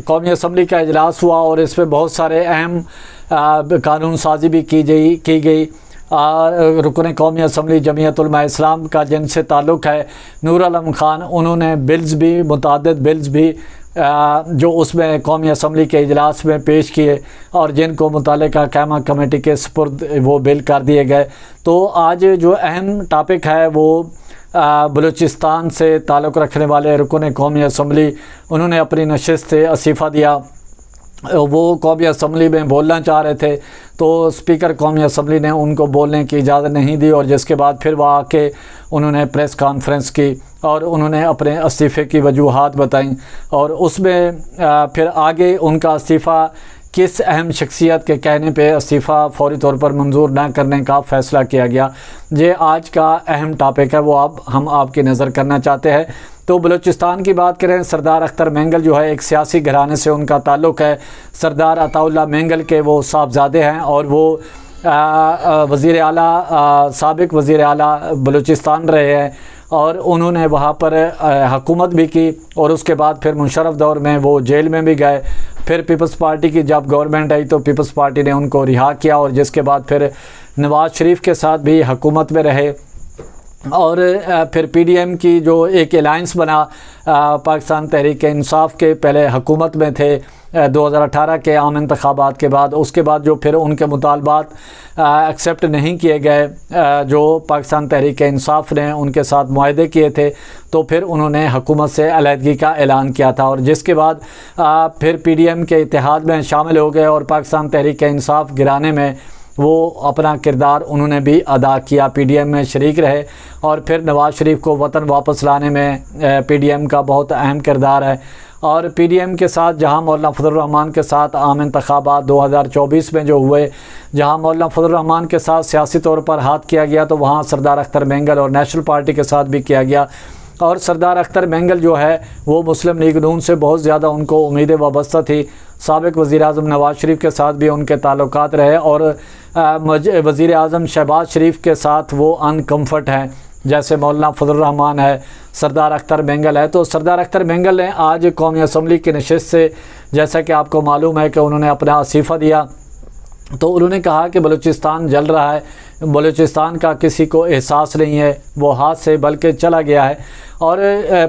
قومی اسمبلی کا اجلاس ہوا اور اس پہ بہت سارے اہم قانون سازی بھی کی گئی. رکن قومی اسمبلی جمعیت علماء اسلام کا جن سے تعلق ہے نور عالم خان، انہوں نے متعدد بلز بھی جو اس میں قومی اسمبلی کے اجلاس میں پیش کیے اور جن کو متعلقہ قائمہ کمیٹی کے سپرد وہ بل کر دیے گئے. تو آج جو اہم ٹاپک ہے وہ بلوچستان سے تعلق رکھنے والے رکن قومی اسمبلی، انہوں نے اپنی نشست سے استعفیٰ دیا. وہ قومی اسمبلی میں بولنا چاہ رہے تھے تو اسپیکر قومی اسمبلی نے ان کو بولنے کی اجازت نہیں دی، اور جس کے بعد پھر وہ آ کے انہوں نے پریس کانفرنس کی اور انہوں نے اپنے استعفے کی وجوہات بتائیں، اور اس میں پھر آگے ان کا استعفیٰ کس اہم شخصیت کے کہنے پہ استعفیٰ فوری طور پر منظور نہ کرنے کا فیصلہ کیا گیا. یہ آج کا اہم ٹاپک ہے، وہ ہم آپ کی نظر کرنا چاہتے ہیں. تو بلوچستان کی بات کریں، سردار اختر مینگل جو ہے ایک سیاسی گھرانے سے ان کا تعلق ہے. سردار عطا اللہ مینگل کے وہ صاحبزادے ہیں اور وہ وزیر اعلیٰ سابق وزیر اعلیٰ بلوچستان رہے ہیں، اور انہوں نے وہاں پر حکومت بھی کی، اور اس کے بعد پھر مشرف دور میں وہ جیل میں بھی گئے. پھر پیپلز پارٹی کی جب گورنمنٹ آئی تو پیپلز پارٹی نے ان کو رہا کیا، اور جس کے بعد پھر نواز شریف کے ساتھ بھی حکومت میں رہے. اور پھر پی ڈی ایم کی جو ایک الائنس بنا پاکستان تحریک انصاف کے، پہلے حکومت میں تھے 2018 کے عام انتخابات کے بعد. اس کے بعد جو پھر ان کے مطالبات ایکسیپٹ نہیں کیے گئے جو پاکستان تحریک انصاف نے ان کے ساتھ معاہدے کیے تھے، تو پھر انہوں نے حکومت سے علیحدگی کا اعلان کیا تھا، اور جس کے بعد پھر پی ڈی ایم کے اتحاد میں شامل ہو گئے، اور پاکستان تحریک انصاف گرانے میں وہ اپنا کردار انہوں نے بھی ادا کیا، پی ڈی ایم میں شریک رہے. اور پھر نواز شریف کو وطن واپس لانے میں پی ڈی ایم کا بہت اہم کردار ہے. اور پی ڈی ایم کے ساتھ جہاں مولانا فضل الرحمان کے ساتھ عام انتخابات 2024 میں جو ہوئے، جہاں مولانا فضل الرحمان کے ساتھ سیاسی طور پر ہاتھ کیا گیا، تو وہاں سردار اختر مینگل اور نیشنل پارٹی کے ساتھ بھی کیا گیا. اور سردار اختر مینگل جو ہے وہ مسلم لیگ نون سے بہت زیادہ ان کو امیدیں وابستہ تھی. سابق وزیر اعظم نواز شریف کے ساتھ بھی ان کے تعلقات رہے، اور وزیر اعظم شہباز شریف کے ساتھ وہ ان کمفرٹ ہیں، جیسے مولانا فضل الرحمان ہے، سردار اختر مینگل ہے. تو سردار اختر مینگل نے آج قومی اسمبلی کی نشست سے، جیسا کہ آپ کو معلوم ہے کہ انہوں نے اپنا استعفیٰ دیا، تو انہوں نے کہا کہ بلوچستان جل رہا ہے، بلوچستان کا کسی کو احساس نہیں ہے، وہ ہاتھ سے بلکہ چلا گیا ہے. اور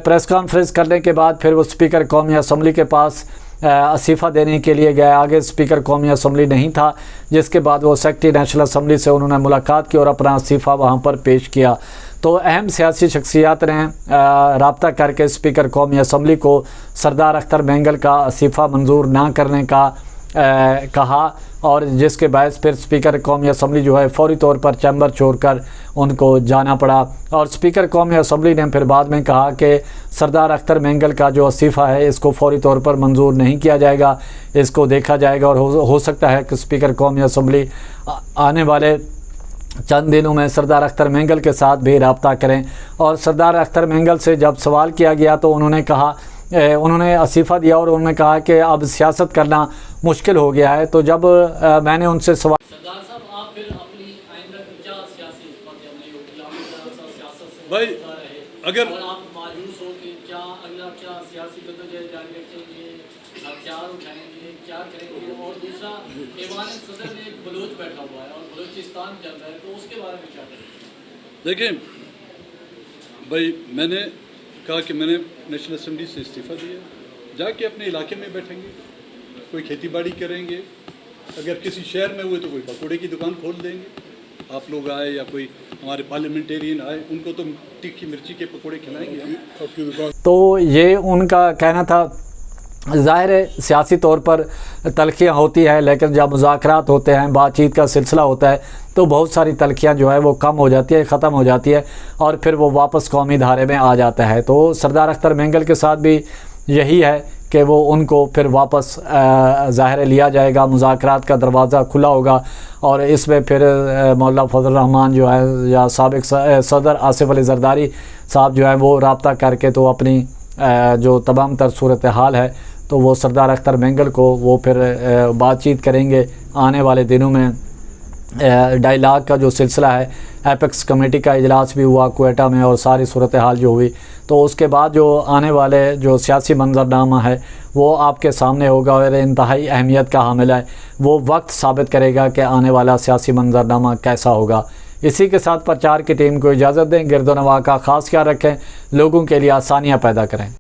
پریس کانفرنس کرنے کے بعد پھر وہ اسپیکر قومی اسمبلی کے پاس استعفیٰ دینے کے لیے گئے. آگے اسپیکر قومی اسمبلی نہیں تھا، جس کے بعد وہ سیکرٹری نیشنل اسمبلی سے انہوں نے ملاقات کی اور اپنا استعفیٰ وہاں پر پیش کیا. تو اہم سیاسی شخصیات نے رابطہ کر کے اسپیکر قومی اسمبلی کو سردار اختر مینگل کا استعفیٰ منظور نہ کرنے کا کہا، اور جس کے باعث پھر اسپیکر قومی اسمبلی جو ہے فوری طور پر چیمبر چھوڑ کر ان کو جانا پڑا. اور اسپیکر قومی اسمبلی نے پھر بعد میں کہا کہ سردار اختر مینگل کا جو استعفیٰ ہے اس کو فوری طور پر منظور نہیں کیا جائے گا، اس کو دیکھا جائے گا، اور ہو سکتا ہے کہ اسپیکر قومی اسمبلی آنے والے چند دنوں میں سردار اختر مینگل کے ساتھ بھی رابطہ کریں. اور سردار اختر مینگل سے جب سوال کیا گیا تو انہوں نے استعفیٰ دیا، اور انہوں نے کہا کہ اب سیاست کرنا مشکل ہو گیا ہے. تو جب میں نے ان سے سوال سردار صاحب آپ پھر اپنی آئندہ کیا سیاسی حکمت عملی ہوگی؟ آپ سیاست سے بھائی اگر آپ مایوس ہو کہ کیا اگلا کیا سیاسی جدوجہد جاری رکھیں گے، ہتھیار اٹھائیں گے، کیا کریں گے؟ اور دوسرا ایوان صدر میں ایک بلوچ بیٹھا ہوا ہے اور بلوچستان چل رہا ہے، تو اس کے بارے میں کیا کریں گے؟ دیکھیں بھائی، میں نے کہا کہ میں نے نیشنل اسمبلی سے استعفیٰ دیا، جا کے اپنے علاقے میں بیٹھیں گے، کوئی کھیتی باڑی کریں گے، اگر کسی شہر میں ہوئے تو کوئی پکوڑے کی دکان کھول دیں گے. آپ لوگ آئے یا کوئی ہمارے پارلیمنٹیرین آئے، ان کو تو تیکھی مرچی کے پکوڑے کھلائیں گے. تو یہ ان کا کہنا تھا. ظاہر ہے سیاسی طور پر تلخیاں ہوتی ہیں، لیکن جب مذاکرات ہوتے ہیں، بات چیت کا سلسلہ ہوتا ہے، تو بہت ساری تلخیاں جو ہے وہ کم ہو جاتی ہے، ختم ہو جاتی ہے، اور پھر وہ واپس قومی دھارے میں آ جاتا ہے. تو سردار اختر مینگل کے ساتھ بھی یہی ہے کہ وہ ان کو پھر واپس ظاہر لیا جائے گا، مذاکرات کا دروازہ کھلا ہوگا، اور اس میں پھر مولانا فضل الرحمان جو ہے یا سابق صدر آصف علی زرداری صاحب جو ہے وہ رابطہ کر کے تو اپنی جو تمام تر صورتحال ہے تو وہ سردار اختر مینگل کو وہ پھر بات چیت کریں گے آنے والے دنوں میں. ڈائلاگ کا جو سلسلہ ہے، ایپیکس کمیٹی کا اجلاس بھی ہوا کوئٹہ میں اور ساری صورتحال جو ہوئی، تو اس کے بعد جو آنے والے جو سیاسی منظرنامہ ہے وہ آپ کے سامنے ہوگا اور انتہائی اہمیت کا حامل ہے۔ وہ وقت ثابت کرے گا کہ آنے والا سیاسی منظرنامہ کیسا ہوگا۔ اسی کے ساتھ پرچار کی ٹیم کو اجازت دیں۔ گرد و نواح کا خاص خیال رکھیں، لوگوں کے لیے آسانیاں پیدا کریں۔